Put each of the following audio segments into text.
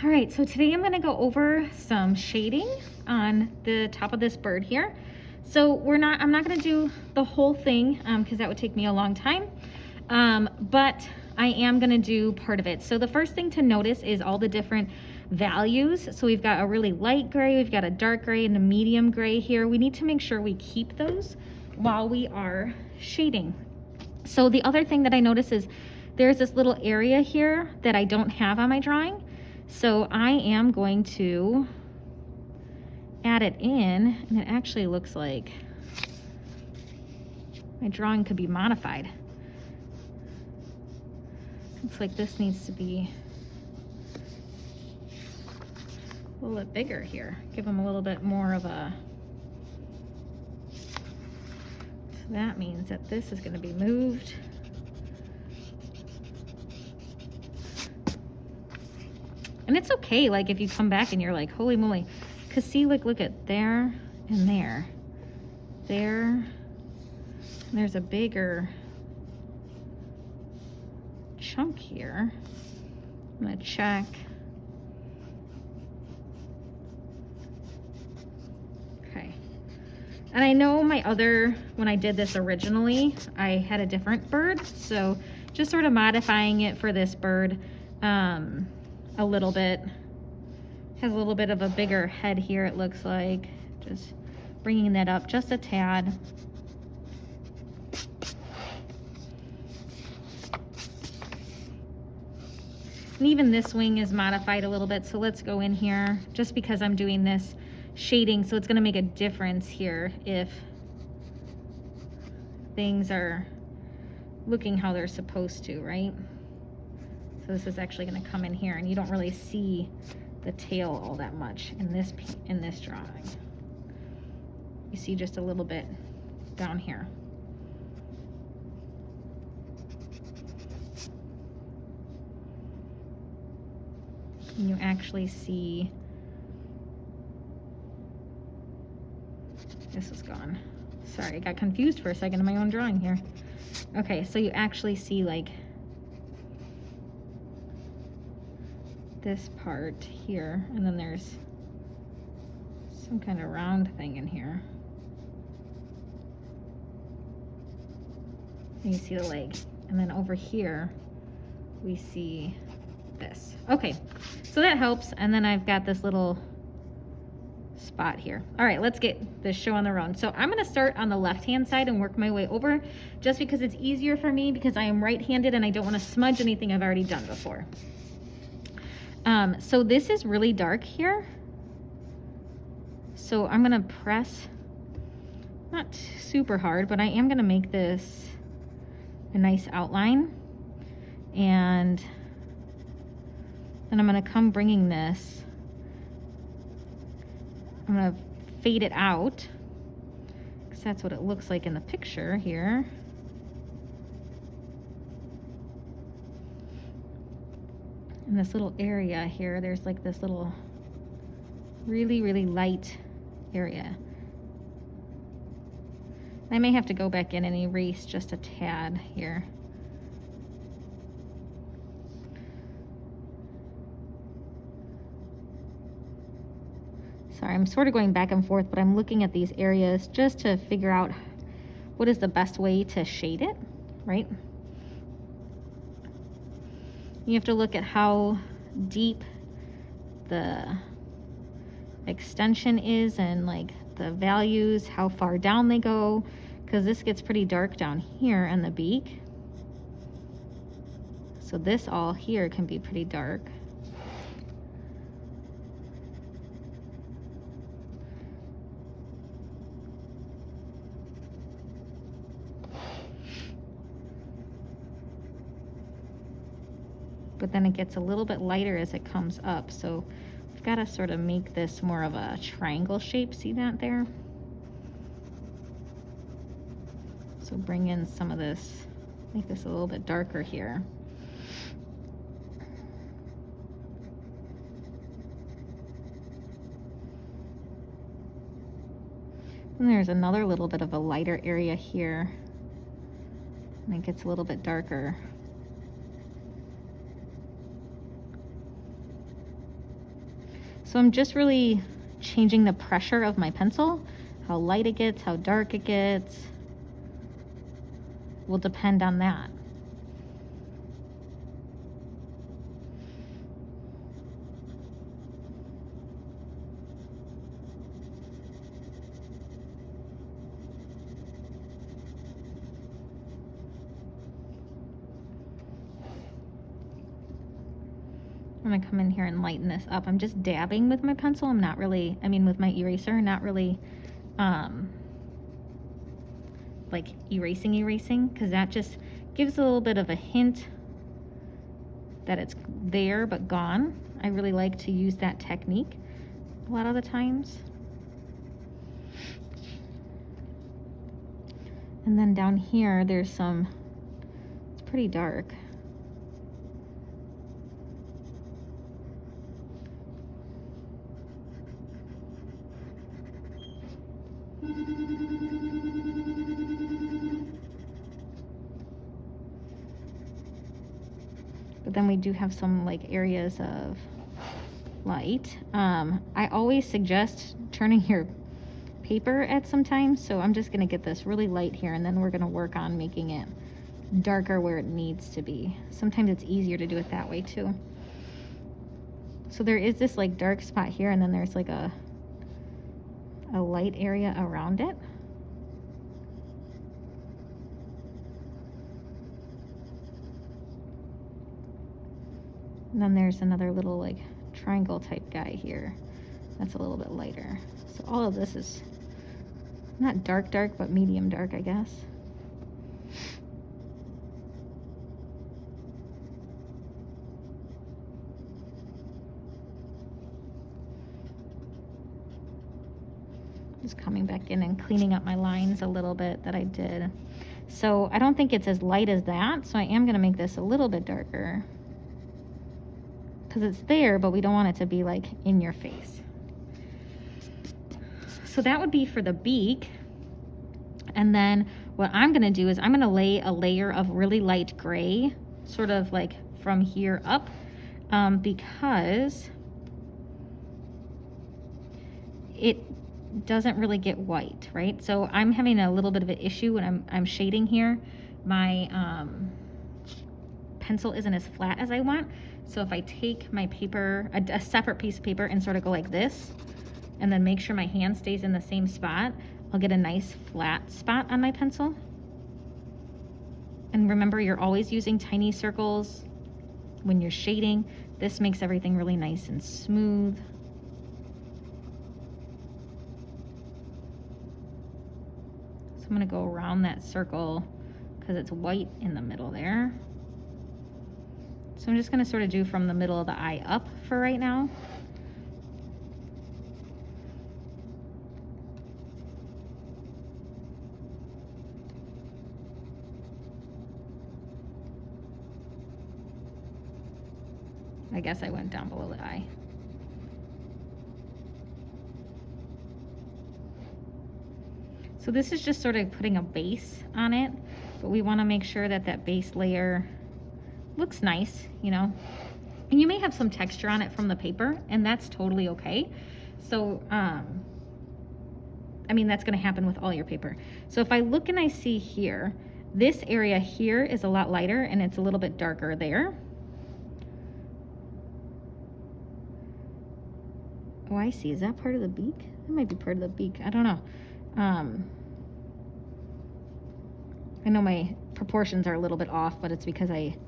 All right, so today I'm gonna go over some shading on the top of this bird here. So I'm not gonna do the whole thing because that would take me a long time, but I am gonna do part of it. So the first thing to notice is all the different values. So we've got a really light gray, we've got a dark gray and a medium gray here. We need to make sure we keep those while we are shading. So the other thing that I notice is there's this little area here that I don't have on my drawing. So I am going to add it in, and it actually looks like my drawing could be modified. Looks like this needs to be a little bit bigger here. Give them a little bit more of a... So that means that this is going to be moved. And it's okay, like, if you come back and you're like, holy moly. Because see, like, look at there and there. There. And there's a bigger chunk here. I'm going to check. Okay. And I know when I did this originally, I had a different bird. So just sort of modifying it for this bird. A little bit. Has a little bit of a bigger head here, it looks like. Just bringing that up just a tad. And even this wing is modified a little bit, so let's go in here just because I'm doing this shading, so it's going to make a difference here if things are looking how they're supposed to, right? So this is actually going to come in here, and you don't really see the tail all that much in this drawing. You see just a little bit down here. And you actually see this is gone. Sorry, I got confused for a second in my own drawing here. Okay, so you actually see like this part here, and then there's some kind of round thing in here. And you see the leg. And then over here, we see this. Okay, so that helps. And then I've got this little spot here. All right, let's get this show on the road. So I'm gonna start on the left-hand side and work my way over just because it's easier for me because I am right-handed and I don't wanna smudge anything I've already done before. So this is really dark here. So I'm gonna press, not super hard, but I am gonna make this a nice outline. And then I'm gonna come bringing this, I'm gonna fade it out because that's what it looks like in the picture here. In this little area here, there's like this little really, really light area. I may have to go back in and erase just a tad here. Sorry, I'm sort of going back and forth, but I'm looking at these areas just to figure out what is the best way to shade it, right? You have to look at how deep the extension is and like the values, how far down they go, because this gets pretty dark down here in the beak. So this all here can be pretty dark. But then it gets a little bit lighter as it comes up. So I've got to sort of make this more of a triangle shape. See that there? So bring in some of this, make this a little bit darker here. And there's another little bit of a lighter area here. And it gets a little bit darker. So I'm just really changing the pressure of my pencil. How light it gets, how dark it gets, will depend on that. I'm gonna come in here and lighten this up. I'm just dabbing with my pencil. I'm not really, I mean with my eraser, not really like erasing, because that just gives a little bit of a hint that it's there but gone. I really like to use that technique a lot of the times. And then down here, there's some, it's pretty dark. But then we do have some like areas of light. I always suggest turning your paper at some time, so I'm just gonna get this really light here, and then we're gonna work on making it darker where it needs to be. Sometimes it's easier to do it that way too. So there is this like dark spot here, and then there's like a light area around it. And then there's another little like triangle type guy here that's a little bit lighter. So all of this is not dark, but medium dark, I guess. Just coming back in and cleaning up my lines a little bit that I did. So I don't think it's as light as that, so I am gonna make this a little bit darker, because it's there, but we don't want it to be like in your face. So that would be for the beak. And then what I'm gonna do is I'm gonna lay a layer of really light gray, sort of like from here up, because it doesn't really get white, right? So I'm having a little bit of an issue when I'm shading here. My pencil isn't as flat as I want. So if I take my paper, a separate piece of paper, and sort of go like this, and then make sure my hand stays in the same spot, I'll get a nice flat spot on my pencil. And remember, you're always using tiny circles when you're shading. This makes everything really nice and smooth. So I'm gonna go around that circle because it's white in the middle there. So I'm just gonna sort of do from the middle of the eye up for right now. I guess I went down below the eye. So this is just sort of putting a base on it, but we wanna make sure that that base layer looks nice, you know, and you may have some texture on it from the paper, and that's totally okay. So, I mean, that's gonna happen with all your paper. So if I look and I see here, this area here is a lot lighter and it's a little bit darker there. Oh, I see. Is that part of the beak? That might be part of the beak. I don't know. I know my proportions are a little bit off, but it's because I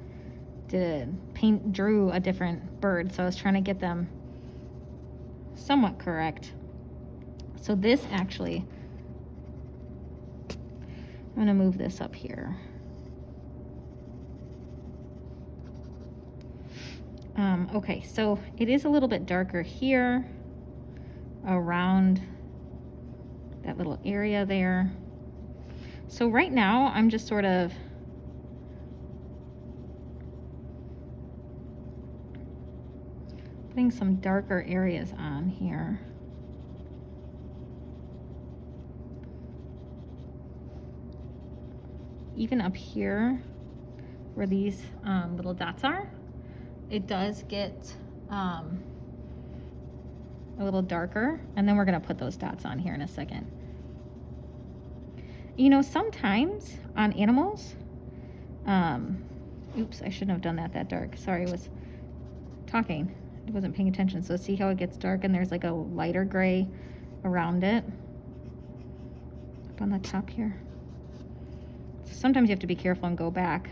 drew a different bird, so I was trying to get them somewhat correct. So this actually, I'm gonna move this up here. Okay, so it is a little bit darker here around that little area there. So right now I'm just sort of putting some darker areas on here. Even up here where these little dots are, it does get a little darker, and then we're gonna put those dots on here in a second. You know, sometimes on animals, oops, I shouldn't have done that dark. Sorry, I was talking. I wasn't paying attention. So see how it gets dark and there's like a lighter gray around it up on the top here. So sometimes you have to be careful and go back.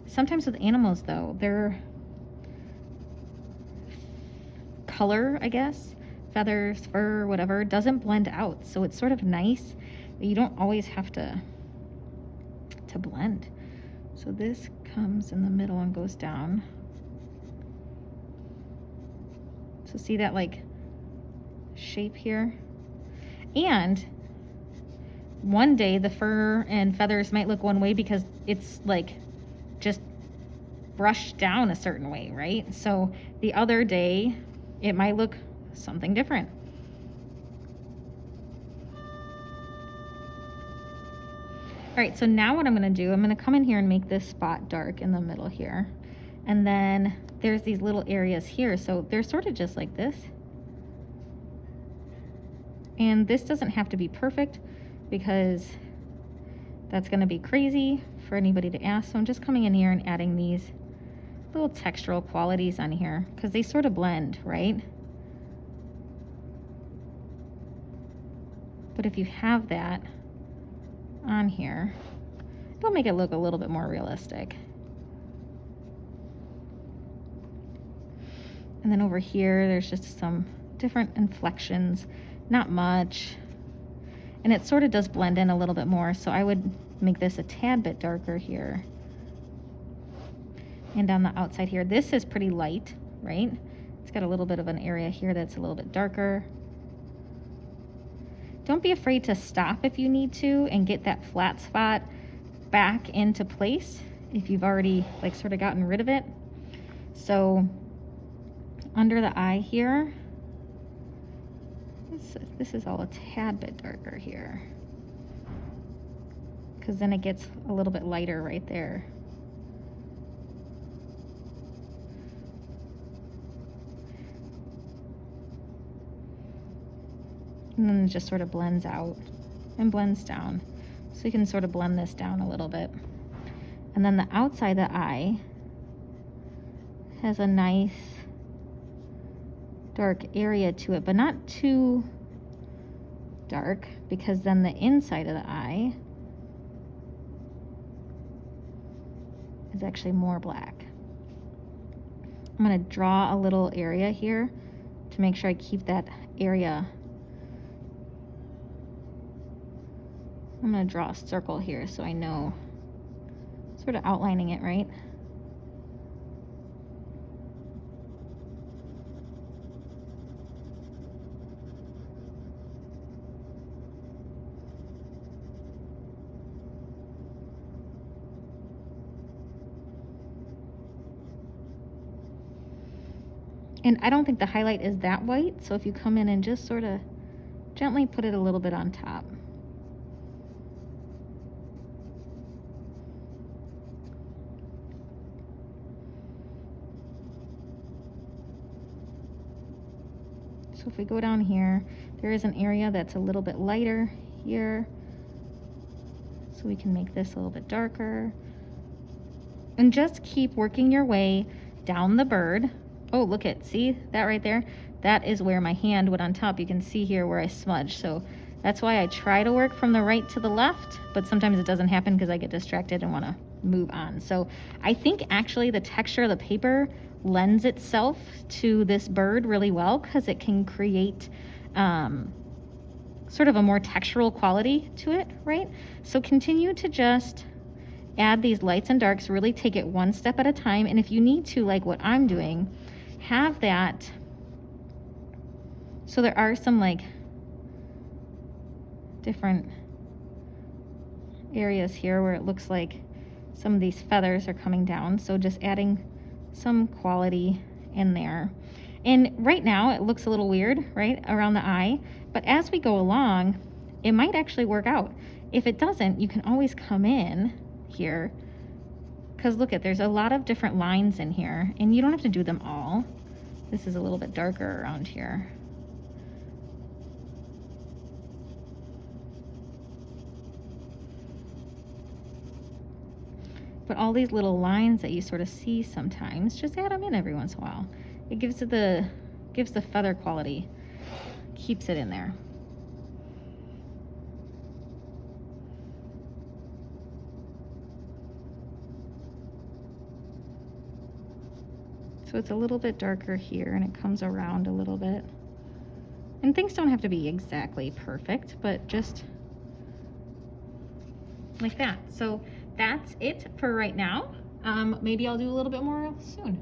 Sometimes with animals though, their color, I guess, feathers, fur, whatever, doesn't blend out. So it's sort of nice that you don't always have to blend. So this comes in the middle and goes down. So see that like shape here? And one day the fur and feathers might look one way because it's like just brushed down a certain way, right? So the other day it might look something different. All right, so now what I'm gonna do, I'm gonna come in here and make this spot dark in the middle here. And then there's these little areas here. So they're sort of just like this. And this doesn't have to be perfect because that's gonna be crazy for anybody to ask. So I'm just coming in here and adding these little textural qualities on here because they sort of blend, right? But if you have that on here, it'll make it look a little bit more realistic. And then over here, there's just some different inflections, not much. And it sort of does blend in a little bit more. So I would make this a tad bit darker here. And on the outside here, this is pretty light, right? It's got a little bit of an area here that's a little bit darker. Don't be afraid to stop if you need to and get that flat spot back into place if you've already like sort of gotten rid of it. So under the eye here, this is all a tad bit darker here because then it gets a little bit lighter right there. And then it just sort of blends out and blends down. So you can sort of blend this down a little bit. And then the outside of the eye has a nice dark area to it, but not too dark because then the inside of the eye is actually more black. I'm gonna draw a little area here to make sure I keep that area. I'm gonna draw a circle here so I know, sort of outlining it, right? And I don't think the highlight is that white, so if you come in and just sort of gently put it a little bit on top. So if we go down here, there is an area that's a little bit lighter here. So we can make this a little bit darker. And just keep working your way down the bird. Oh, look at, see that right there? That is where my hand went on top. You can see here where I smudged. So that's why I try to work from the right to the left, but sometimes it doesn't happen because I get distracted and want to move on. So I think actually the texture of the paper lends itself to this bird really well because it can create sort of a more textural quality to it, right? So continue to just add these lights and darks, really take it one step at a time. And if you need to, like what I'm doing, have that. So there are some like different areas here where it looks like some of these feathers are coming down. So just adding some quality in there. And right now it looks a little weird, right, around the eye. But as we go along, it might actually work out. If it doesn't, you can always come in here, because look at, there's a lot of different lines in here and you don't have to do them all. This is a little bit darker around here. But all these little lines that you sort of see sometimes, just add them in every once in a while. It gives it gives the feather quality, keeps it in there. So it's a little bit darker here and it comes around a little bit. And things don't have to be exactly perfect, but just like that. So that's it for right now. Maybe I'll do a little bit more soon.